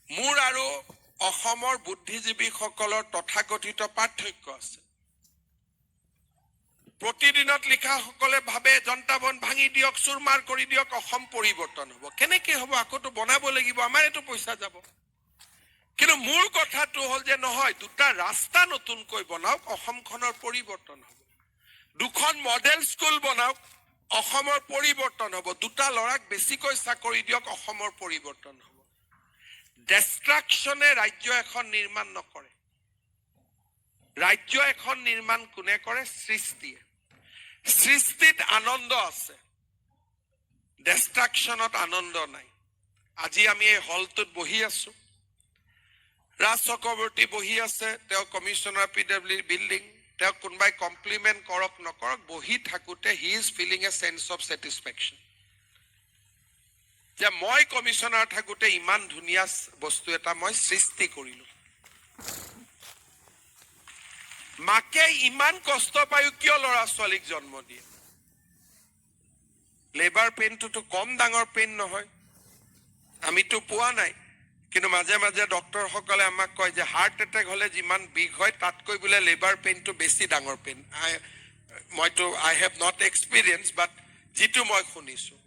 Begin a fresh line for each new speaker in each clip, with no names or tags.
মোৰ আৰু অসমৰ বুদ্ধিজীৱীসকলৰ তথাকথিত পাৰ্থক্য আছে। প্ৰতিদিনত লিখাসকলে ভাবে জনতা বন ভাঙি দিয়ক, চুৰমাৰ কৰি দিয়ক, অসম পৰিৱৰ্তন হ'ব। কেনেকে হ'ব? আকৌতো বনাব লাগিব, আমাৰ এইটো পইচা যাব। কিন্তু মোৰ কথাটো হ'ল যে নহয়, দুটা ৰাস্তা নতুনকৈ বনাওক, অসমখনৰ পৰিৱৰ্তন হ'ব। দুখন মডেল স্কুল বনাওক, অসমৰ পৰিৱৰ্তন হ'ব। দুটা ল'ৰাক বেছিকৈ চাকৰি দিয়ক, অসমৰ পৰিৱৰ্তন হ'ব। ডিষ্ট্ৰাকশ্যনে ৰাজ্য এখন নিৰ্মাণ নকৰে। ৰাজ্য এখন নিৰ্মাণ কোনে কৰে? সৃষ্টিয়ে। সৃষ্টিত আনন্দ আছে, ডিষ্ট্ৰাকশ্যনত আনন্দ নাই। আজি আমি এই হলটোত বহি আছো, ৰাজ চক্ৰৱৰ্তী বহি আছে, তেওঁ কমিশনাৰ PWD বিল্ডিং, তেওঁ কোনোবাই কমপ্লিমেণ্ট কৰক নকৰক, বহি থাকোঁতে he is feeling a chance of satisfaction যে মই কমিশনাৰ থাকোঁতে ইমান ধুনীয়া বস্তু এটা মই সৃষ্টি কৰিলোঁ। মাকে ইমান কষ্ট পায়ো কিয় ল'ৰা ছোৱালীক জন্ম দিয়ে? লেবাৰ পেইনটোতো কম ডাঙৰ পেইন নহয়, আমিতো পোৱা নাই। কিন্তু মাজে মাজে ডক্টৰসকলে আমাক কয় যে হাৰ্ট এটেক হ'লে যিমান বিষ হয় তাতকৈ বোলে লেবাৰ পেইনটো বেছি ডাঙৰ পেইন। মইতো আই হেভ নট এক্সপিৰিয়েঞ্চ, বাট যিটো মই শুনিছোঁ।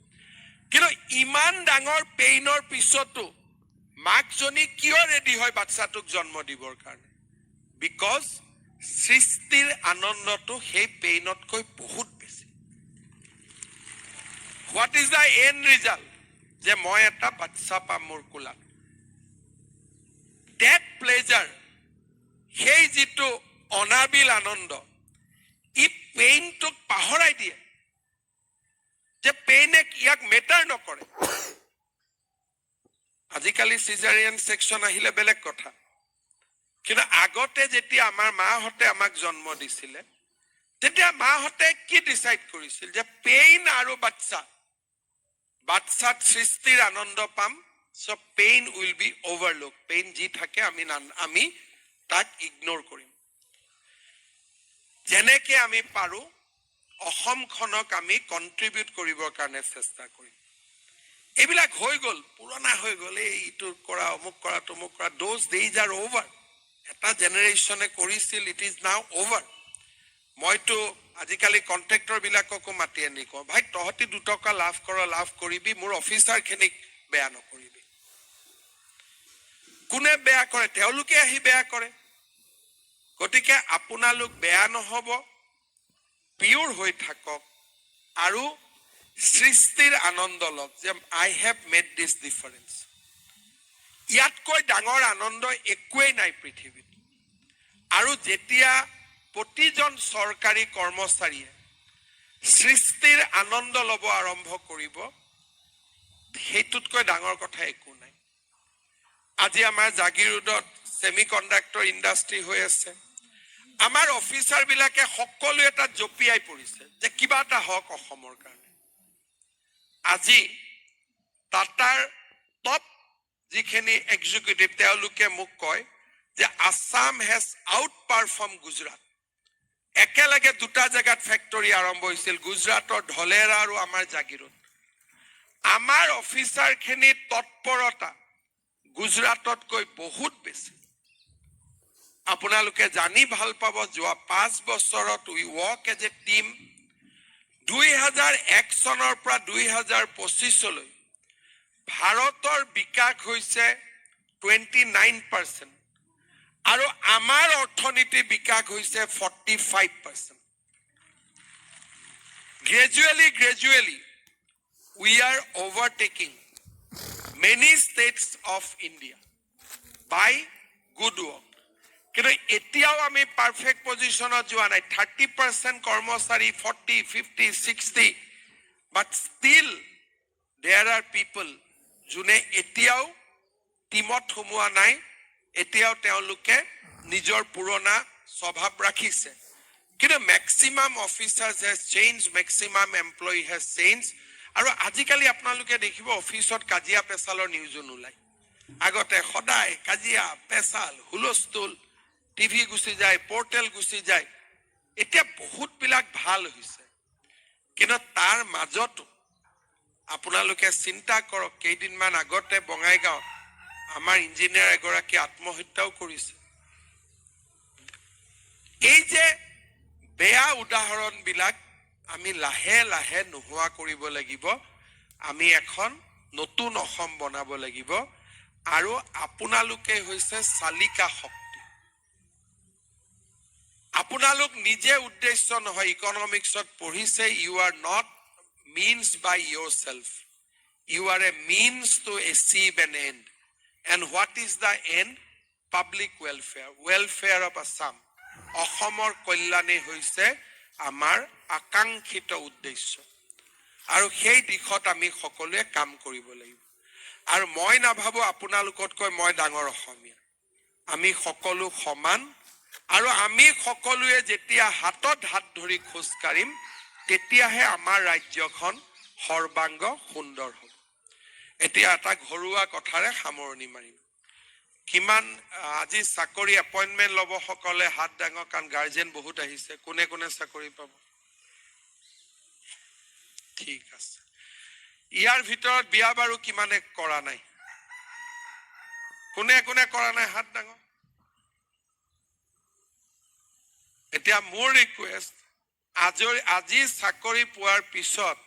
কিন্তু ইমান ডাঙৰ পেইনৰ পিছতো মাকজনী কিয় ৰেডি হয় বাচ্চাটোক জন্ম দিবৰ কাৰণে? বিকজ সৃষ্টিৰ আনন্দটো সেই পেইনতকৈ বহুত বেছি। What is the and result? যে মই এটা বাচ্চা পাম মোৰ কোলাত। ডেট প্লেজাৰ, সেই যিটো অনাবিল আনন্দ, ই পেইনটোক পাহৰাই দিয়ে, যে পেইনে ইয়াক মেটাৰ নকৰে। আজিকালি চিজাৰিয়ান ছেকশ্যন আহিলে বেলেগ কথা, কিন্তু আগতে যেতিয়া আমাৰ মাহঁতে আমাক জন্ম দিছিলে, তেতিয়া মাহঁতে কি ডিচাইড কৰিছিল? যে পেইন আৰু বাচ্চাত সৃষ্টিৰ আনন্দ পাম, চ' পেইন উইল বি অভাৰলুক। পেইন যি থাকে আমি তাক ইগনোৰ কৰিম। যেনেকে আমি পাৰোঁ অসমখনক আমি কণ্ট্ৰিবিউট কৰিবৰ কাৰণে চেষ্টা কৰিম। এইবিলাক হৈ গ'ল, পুৰণা হৈ গ'ল, এইটো কৰা, অমুক কৰা, তমুক কৰা, দোজ ডেইজ আৰ অভাৰ। এটা জেনেৰেশ্যনে কৰিছিল, ইট ইজ নাও অভাৰ। মইতো আজিকালি কণ্ট্ৰেক্টৰবিলাককো মাতি আনি কওঁ, ভাই তহঁতি 2 টকা লাভ কৰিবি, মোৰ অফিচাৰখিনিক বেয়া নকৰিবি। কোনে বেয়া কৰে? তেওঁলোকে আহি বেয়া কৰে। গতিকে আপোনালোক বেয়া নহ'ব, পিয়ৰ হৈ থাকক আৰু সৃষ্টিৰ আনন্দ লওক, যে আই হেভ মেড দিছ ডিফাৰেঞ্চ। ইয়াতকৈ ডাঙৰ আনন্দ একোৱেই নাই পৃথিৱীত। আৰু যেতিয়া প্ৰতিজন চৰকাৰী কৰ্মচাৰীয়ে সৃষ্টিৰ আনন্দ ল'ব আৰম্ভ কৰিব, সেইটোতকৈ ডাঙৰ কথা একো নাই। আজি আমাৰ জাগিৰোডত ছেমি কণ্ডাক্টৰ ইণ্ডাষ্ট্ৰী হৈ আছে। আমাৰ অফিচাৰবিলাকে সকলোৱে তাত জঁপিয়াই পৰিছে যে কিবা এটা হওক অসমৰ কাৰণে। আজি টাটাৰ টপ যিখিনি এক্সিকিউটিভ, তেওঁলোকে মোক কয় যে Assam has out perform Gujarat. একেলগে 2টা জেগাত ফেক্টৰী আৰম্ভ হৈছিল, গুজৰাটৰ ধলেৰা আৰু আমাৰ জাগিৰোড। আমাৰ অফিচাৰখিনিৰ তৎপৰতা গুজৰাটতকৈ বহুত বেছি। আপোনালোকে জানি ভাল পাব, যোৱা 5 বছৰত উই ৱৰ্ক এজ এ টিম। 2001 চনৰ পৰা 2025লৈ ভাৰতৰ বিকাশ হৈছে 29%, আৰু আমাৰ অৰ্থনীতিৰ বিকাশ হৈছে 45%। Gradually, we are overtaking many states of India by good work. কিন্তু এতিয়াও আমি পাৰফেক্ট পজিশ্যনত যোৱা নাই। 30% কৰ্মচাৰী, 40, 50, 60, বাট ষ্টিল দেয়াৰ আৰ পিপল যোনে এতিয়াও টিমত সোমোৱা নাই, এতিয়াও তেওঁলোকে নিজৰ পুৰণা স্বভাৱ ৰাখিছে। কিন্তু maximum officers has change, maximum employee has change. আৰু আজিকালি আপোনালোকে দেখিব অফিচত কাজিয়া পেচালৰ নিউজো নোলায়। আগতে সদায় কাজিয়া পেচাল, হুলস্থুল, টিভি গুচি যায়, পৰ্টেল গুচি যায়। এতিয়া বহুতবিলাক ভাল হৈছে, কিন্তু তাৰ মাজতো আপোনালোকে চিন্তা কৰক, কেইদিনমান আগতে বঙাইগাঁৱত আমাৰ ইঞ্জিনিয়াৰ এগৰাকী আত্মহত্যাও কৰিছে। এই যে বেয়া উদাহৰণবিলাক আমি লাহে লাহে নোহোৱা কৰিব লাগিব। আমি এখন নতুন অসম বনাব লাগিব আৰু আপোনালোকে হৈছে চালিকা শক্তি। আপোনালোক নিজে উদ্দেশ্য নহয়। ইকনমিক্সত পঢ়িছে, you are not means by yourself. You are a means to achieve an end. And what is the end? Public welfare. Welfare of Assam. অসমৰ কল্যাণে হৈছে আমাৰ আকাংক্ষিত উদ্দেশ্য আৰু সেই দিশত আমি সকলোৱে কাম কৰিব লাগিব। আৰু মই নাভাবো আপোনালোকতকৈ মই ডাঙৰ অসমীয়া। আমি সকলো সমান আৰু আমি সকলোৱে যেতিয়া হাতত হাত ধৰি খোজ কাঢ়িম তেতিয়াহে আমাৰ ৰাজ্যখন সৰ্বাংগ সুন্দৰ হ'ব। এতিয়া এটা ঘৰুৱা কথাৰে সামৰণি মাৰিম। কিমান আজি চাকৰি এপইণ্টমেণ্ট ল'ব সকলে হাত দাঙক, কাৰণ গাৰ্জেন বহুত আহিছে। কোনে কোনে চাকৰি পাব? ঠিক আছে। ইয়াৰ ভিতৰত বিয়া বাৰু কিমানে কৰা নাই? কোনে কোনে কৰা নাই হাত দাঙক। এতিয়া মোৰ ৰিকুৱেষ্ট, আজি চাকৰি পোৱাৰ পিছত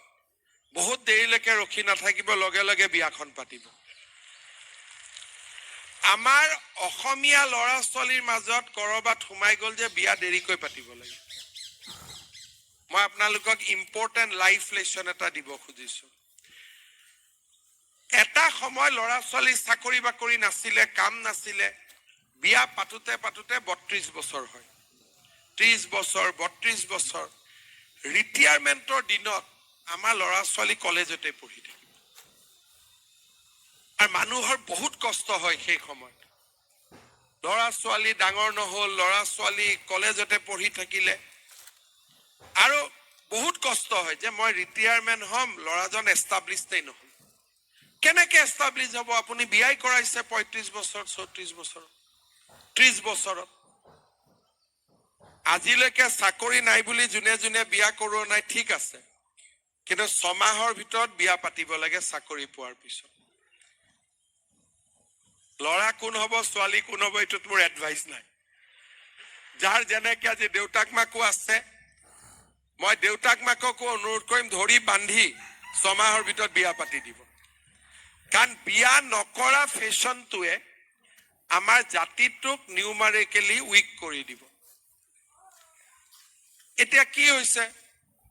বহুত দেৰিলৈকে ৰখি নাথাকিব, লগে লগে বিয়াখন পাতিব। আমাৰ অসমীয়া ল'ৰা ছোৱালীৰ মাজত কৰবাত সোমাই গ'ল যে বিয়া দেৰিকৈ পাতিব লাগে। মই আপোনালোকক ইম্পৰ্টেণ্ট লাইফ লেচন এটা দিব খুজিছো। এটা সময় ল'ৰা ছোৱালী চাকৰি বাকৰি নাছিলে, কাম নাছিলে, বিয়া পাতোতে পাতোতে 32 বছৰ হয়। 30 বছৰ, 32 বছৰ। ৰিটায়াৰমেণ্টৰ দিনত আমাৰ ল'ৰা ছোৱালী কলেজতে পঢ়ি থাকে আৰু মানুহৰ বহুত কষ্ট হয় সেই সময়ত। ল'ৰা ছোৱালী ডাঙৰ নহল, ল'ৰা ছোৱালী কলেজতে পঢ়ি থাকিলে আৰু বহুত কষ্ট হয় যে মই ৰিটায়াৰমেণ্ট হ'ম, ল'ৰাজন এষ্টাব্লিছডেই নহল। কেনেকে এষ্টাব্লিছ হ'ব? আপুনি বিয়াই কৰাইছে 35 বছৰ, 34 বছৰ, 30 বছৰত। আজিলৈকে চাকৰি নাই বুলি যোনে যোনে বিয়া কৰোৱা নাই, ঠিক আছে, কিন্তু 6 মাহৰ ভিতৰত বিয়া পাতিব লাগে চাকৰি পোৱাৰ পিছত। ল'ৰা কোন হ'ব, ছোৱালী কোন হ'ব, এইটোত মোৰ এডভাইচ নাই। যাৰ যেনেকে আজি দেউতাক মাকো আছে, মই দেউতাক মাককো অনুৰোধ কৰিম ধৰি বান্ধি 6 মাহৰ ভিতৰত বিয়া পাতি দিব। কাৰণ বিয়া নকৰা ফেশ্বনটোৱে আমাৰ জাতিটোক নিউমাৰিকেলি উইক কৰি দিব। এতিয়া কি হৈছে,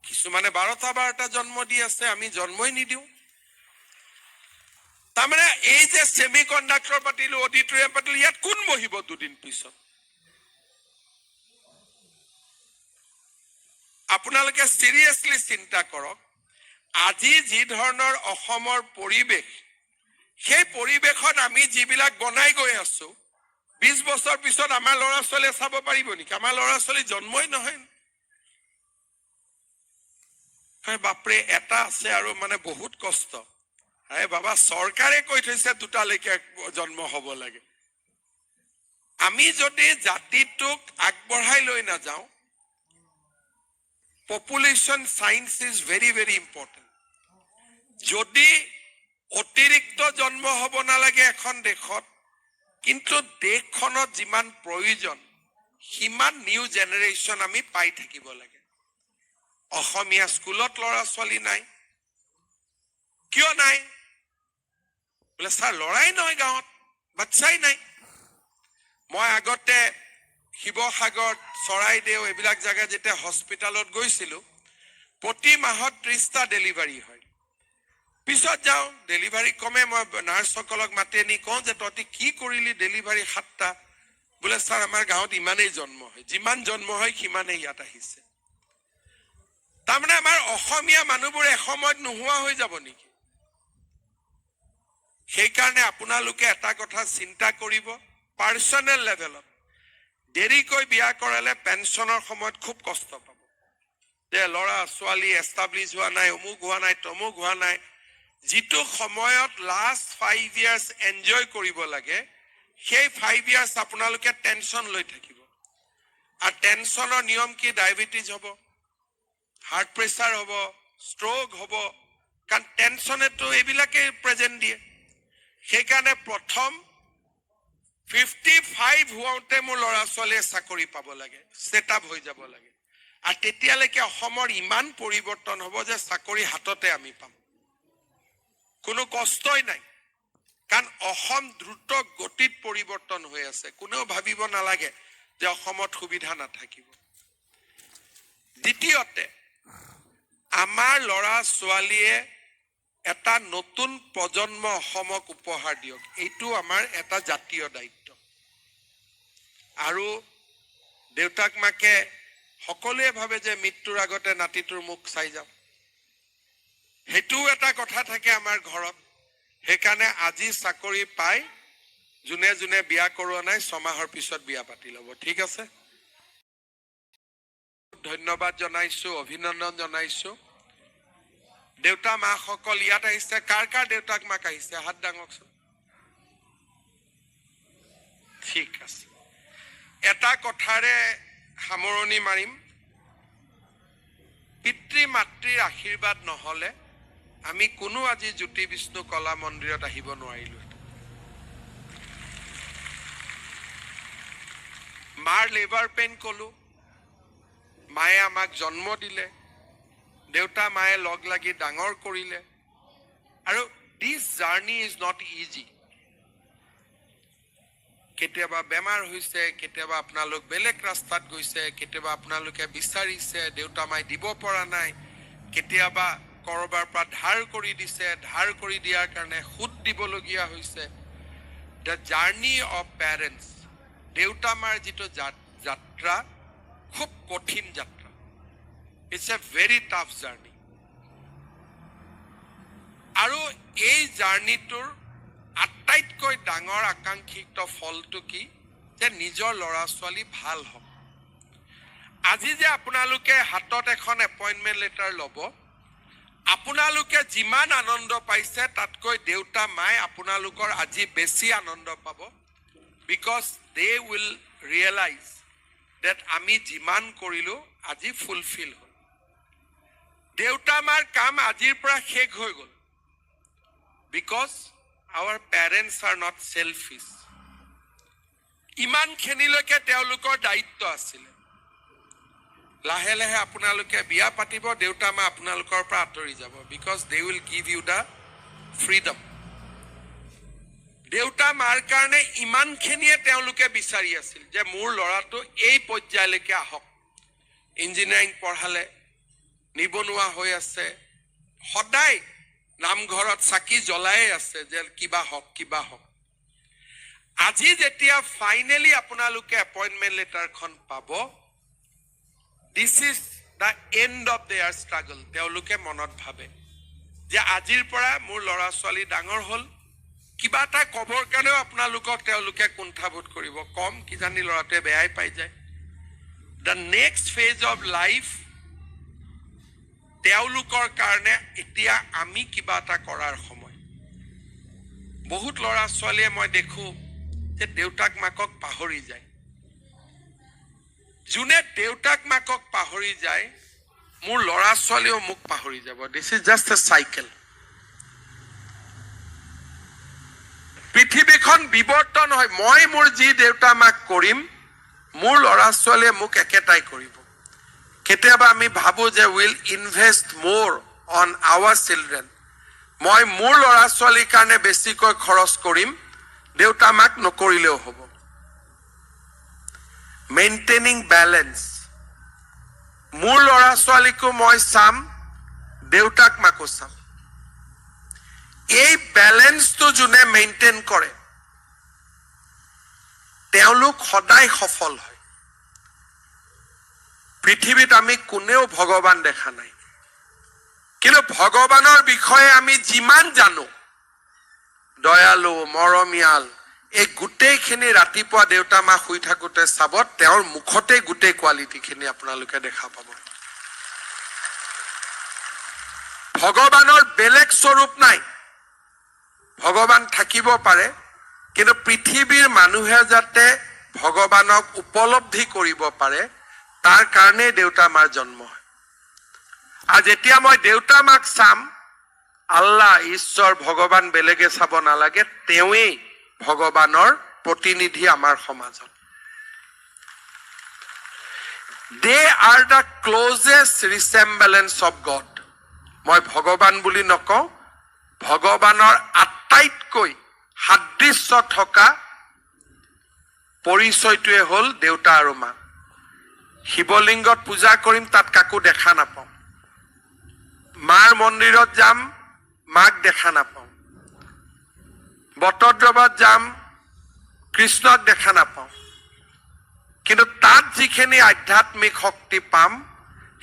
কিছুমানে 12টা জন্ম দি আছে, আমি জন্মই নিদিওঁ। তাৰমানে এই যে ছেমি কণ্ডাক্টৰ পাতিলো, অডিটৰিয়াম পাতিলো, ইয়াত কোন বহিব দুদিন পিছত? আপোনালোকে চিৰিয়াছলি চিন্তা কৰক। আজি যি ধৰণৰ অসমৰ পৰিৱেশ, সেই পৰিৱেশত আমি যিবিলাক বনাই গৈ আছো, 20 বছৰ পিছত আমাৰ ল'ৰা ছোৱালীয়ে চাব পাৰিব নেকি? আমাৰ ল'ৰা ছোৱালী জন্মই নহয়। বাপৰে, এটা আছে আৰু মানে বহুত কষ্ট। আৰে বাবা, চৰকাৰে কৈ থৈছে 2টালৈকে জন্ম হ'ব লাগে। আমি যদি জাতিটোক আগবঢ়াই লৈ নাযাওঁ, population science is very very important. যদি অতিৰিক্ত জন্ম হ'ব নালাগে এখন দেশত, কিন্তু দেশখনত যিমান প্ৰয়োজন সিমান নিউ জেনেৰেশ্যন আমি পাই থাকিব লাগে। অসমীয়া স্কুলত ল'ৰা ছোৱালী নাই, কিয় নাই? বোলে ছাৰ ল'ৰাই নহয়, গাঁৱত বাচ্চাই নাই। মই আগতে শিৱসাগৰ, চৰাইদেউ এইবিলাক জেগা যেতিয়া হস্পিটালত গৈছিলো, প্ৰতি মাহত 30টা ডেলিভাৰী হয়। পিছত যাওঁ, ডেলিভাৰী কমে, মই নাৰ্ছসকলক মাতি আনি কওঁ যে তহঁতি কি কৰিলি, ডেলিভাৰী 7টা। বোলে ছাৰ আমাৰ গাঁৱত ইমানেই জন্ম হয়, যিমান জন্ম হয় সিমানেই ইয়াত আহিছে। তাৰমানে আমাৰ অসমীয়া মানুহবোৰ এসময়ত নোহোৱা হৈ যাব নেকি? সেইকাৰণে আপোনালোকে এটা কথা চিন্তা কৰিব, পাৰ্চনেল লেভেলত দেৰিকৈ বিয়া কৰালে পেঞ্চনৰ সময়ত খুব কষ্ট পাব। যে ল'ৰা ছোৱালী এষ্টাব্লিছ হোৱা নাই, অমুক হোৱা নাই, তমুক হোৱা নাই। যিটো সময়ত লাষ্ট 5 years এনজয় কৰিব লাগে, সেই 5 years আপোনালোকে টেনচন লৈ থাকিব। আৰু টেনচনৰ নিয়ম কি? ডায়েবেটিছ হ'ব, হাৰ্ট প্ৰেছাৰ হ'ব, ষ্ট্ৰোক হ'ব, কাৰণ টেনচনেতো এইবিলাকেই প্ৰেজেণ্ট দিয়ে। সেইকাৰণে প্ৰথম 55 হওঁতে মোৰ ল'ৰা ছোৱালীয়ে চাকৰি পাব লাগে, সেট আপ হৈ যাব লাগে। আৰু তেতিয়ালৈকে অসমৰ ইমান পৰিৱৰ্তন হ'ব যে চাকৰি হাততে আমি পাম, কোনো কষ্টই নাই। কাৰণ অসম দ্ৰুত গতিত পৰিৱৰ্তন হৈ আছে, কোনেও ভাবিব নালাগে যে অসমত সুবিধা নাথাকিব। দ্বিতীয়তে, আমাৰ ল'ৰা ছোৱালীয়ে এটা নতুন প্ৰজন্ম অসমক উপহাৰ দিয়ক, এইটো আমাৰ এটা জাতীয় দায়িত্ব। আৰু দেউতাক মাকে সকলোৱে ভাবে যে মৃত্যুৰ আগতে নাতিটোৰ মুখ চাই যাম, সেইটোও এটা কথা থাকে আমাৰ ঘৰত। সেইকাৰণে আজি চাকৰি পাই যোনে যোনে বিয়া কৰোৱা নাই 6 মাহৰ পিছত বিয়া পাতি ল'ব, ঠিক আছে? ধন্যবাদ জনাইছো, অভিনন্দন জনাইছো। দেউতা মাসকল ইয়াত আহিছে, কাৰ কাৰ দেউতাক মাক আহিছে হাত দাঙকচোন। ঠিক আছে, এটা কথাৰে সামৰণি মাৰিম। পিতৃ মাতৃৰ আশীৰ্বাদ নহলে আমি কোনো আজি জ্যোতি বিষ্ণু কলা মন্দিৰত আহিব নোৱাৰিলো। মাৰ লেবাৰ পেইন কলো, মায়ে আমাক জন্ম দিলে, দেউতা মায়ে লগ লাগি ডাঙৰ কৰিলে। আৰু this journey is not easy. কেতিয়াবা বেমাৰ হৈছে, কেতিয়াবা আপোনালোক বেলেগ ৰাস্তাত গৈছে, কেতিয়াবা আপোনালোকে বিচাৰিছে দেউতা মাই দিব পৰা নাই, কেতিয়াবা কৰবাৰ পৰা ধাৰ কৰি দিছে, ধাৰ কৰি দিয়াৰ কাৰণে সুদ দিবলগীয়া হৈছে। দ্য জাৰ্নি অফ পেৰেণ্টছ, দেউতা মাৰ যিটো যাত্ৰা খুব কঠিন যাত্ৰা। It's a very tough journey. আৰু এই জাৰ্নিটোৰ আটাইতকৈ ডাঙৰ আকাংক্ষিত ফলটো কি, যে নিজৰ ল'ৰা ছোৱালী ভাল হওক। আজি যে আপোনালোকে হাতত এখন এপইণ্টমেণ্ট লেটাৰ ল'ব, আপোনালোকে যিমান আনন্দ পাইছে তাতকৈ দেউতা মায়ে আপোনালোকৰ আজি বেছি আনন্দ পাব। Because they will realise that আমি যিমান কৰিলো আজি ফুলফিল হ'ল। দেউতা মাৰ কাম আজিৰ পৰা শেষ হৈ গ'ল। Because our parents are not selfish. ইমানখিনিলৈকে তেওঁলোকৰ দায়িত্ব আছিলে। লাহে লাহে আপোনালোকে বিয়া পাতিব, দেউতা মা আপোনালোকৰ পৰা আঁতৰি যাব, because they will give you the freedom. দেউতা মাৰ কাৰণে ইমানখিনিয়ে তেওঁলোকে বিচাৰি আছিল যে মোৰ ল'ৰাটো এই পৰ্যায়লৈকে আহক। ইঞ্জিনিয়াৰিং পঢ়ালে, নিবনুৱা হৈ আছে, সদায় নামঘৰত চাকি জ্বলাই আছে যে কিবা হওক কিবা হওক। আজি যেতিয়া ফাইনেলি আপোনালোকে এপইণ্টমেণ্ট লেটাৰখন পাব, this is the and of there struggle. তেওঁলোকে মনত ভাবে যে আজিৰ পৰা মোৰ ল'ৰা ছোৱালী ডাঙৰ হ'ল, কিবা এটা ক'বৰ কাৰণেও আপোনালোকক তেওঁলোকে কুণ্ঠাবোধ কৰিব, কম কিজানি ল'ৰাটোৱে বেয়াই পাই যায়। The next phase of life তেওঁলোকৰ কাৰণে এতিয়া আমি কিবা এটা কৰাৰ সময়। বহুত ল'ৰা ছোৱালীয়ে মই দেখো যে দেউতাক মাকক পাহৰি যায়। যোনে দেউতাক মাকক পাহৰি যায়, মোৰ ল'ৰা ছোৱালীও মোক পাহৰি যাব। This is just A cycle. পৃথিৱীখন বিৱৰ্তন হয়। মই মোৰ যি দেউতা মাক কৰিম, মোৰ ল'ৰা ছোৱালীয়ে মোক একেটাই কৰিব। কেতিয়াবা আমি ভাবো যে উইল ইনভেষ্ট মোৰ অন আৱাৰ চিলড্ৰেন, মই মোৰ ল'ৰা ছোৱালীৰ কাৰণে বেছিকৈ খৰচ কৰিম, দেউতা মাক নকৰিলেও হ'ব। মেইনটেইনিং বেলেঞ্চ, মোৰ ল'ৰা ছোৱালীকো মই চাম, দেউতাক মাকো চাম। এই বেলেঞ্চটো যোনে মেইনটেইন কৰে তেওঁলোক সদায় সফল হয়। পৃথিৱীত আমি কোনেও ভগৱান দেখা নাই, কিন্তু ভগৱানৰ বিষয়ে আমি যিমান জানো, দয়ালু, মৰমীয়াল, এই গোটেইখিনি ৰাতিপুৱা দেউতা মা শুই থাকোতে চাব, তেওঁৰ মুখতে গোটেই কোৱালিটিখিনি আপোনালোকে দেখা পাব। ভগৱানৰ বেলেগ স্বৰূপ নাই। ভগৱান থাকিব পাৰে, কিন্তু পৃথিৱীৰ মানুহে যাতে ভগৱানক উপলব্ধি কৰিব পাৰে, তাৰ কাৰণে দেউতা মাৰ জন্ম হয়। আৰু যেতিয়া মই দেউতা মাক চাম, আল্লাহ, ঈশ্বৰ, ভগৱান বেলেগে চাব নালাগে, তেওঁৱেই ভগৱানৰ প্ৰতিনিধি আমাৰ সমাজত। They are the closest resemblance of God. মই ভগৱান বুলি নকওঁ, ভগৱানৰ আটাইতকৈ সাদৃশ্য থকা পৰিচয়টোৱে হ'ল দেউতা আৰু মা। শিৱলিংগত পূজা কৰিম, তাত কাকো দেখা নাপাওঁ। মাৰ মন্দিৰত যাম, মাক দেখা নাপাওঁ। বটদ্ৰৱত যাম, কৃষ্ণক দেখা নাপাওঁ। কিন্তু তাত যিখিনি আধ্যাত্মিক শক্তি পাম,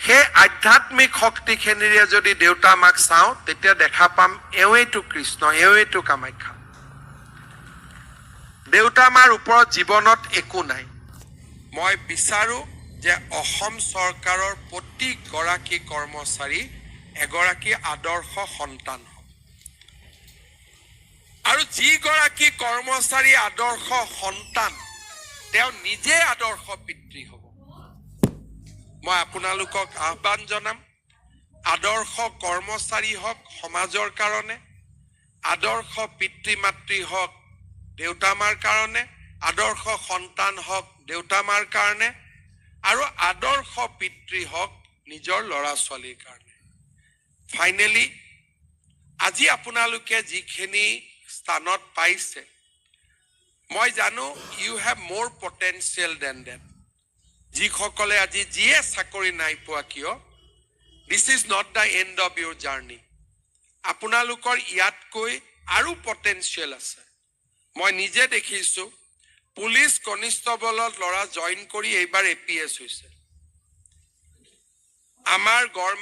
সেই আধ্যাত্মিক শক্তিখিনিৰে যদি দেউতা মাক চাওঁ, তেতিয়া দেখা পাম এওঁৱেইটো কৃষ্ণ, এওঁৱেইটো কামাখ্যা। দেউতা মাৰ ওপৰত জীৱনত একো নাই। মই বিচাৰো যে অসম চৰকাৰৰ প্ৰতিগৰাকী কৰ্মচাৰী এগৰাকী আদৰ্শ সন্তান হওক। আৰু যিগৰাকী কৰ্মচাৰী আদৰ্শ সন্তান, তেওঁ নিজে আদৰ্শ পিতৃ হ'ব। মই আপোনালোকক আহ্বান জনাম, আদৰ্শ কৰ্মচাৰী হওক সমাজৰ কাৰণে, আদৰ্শ পিতৃ মাতৃ হওক দেউতা মাৰ কাৰণে, আদৰ্শ সন্তান হওক দেউতা মাৰ কাৰণে, আৰু আদৰ্শ পিতৃ হওক নিজৰ ল'ৰা ছোৱালীৰ কাৰণে। ফাইনেলি আজি আপোনালোকে যিখিনি স্থানত পাইছে, মই জানো ইউ হেভ মোৰ পটেনচিয়েল দেন দেট। যিসকলে আজি যিয়ে চাকৰি নাই পোৱা কিয়, this is not the and of Euro journey. আপোনালোকৰ ইয়াতকৈ আৰু পটেনচিয়েল আছে। মই নিজে দেখিছোঁ, পুলিচ কনিষ্টবলত ল'ৰা জইন কৰি এইবাৰ APS হৈছে। আমাৰ গভৰ্ণমেণ্ট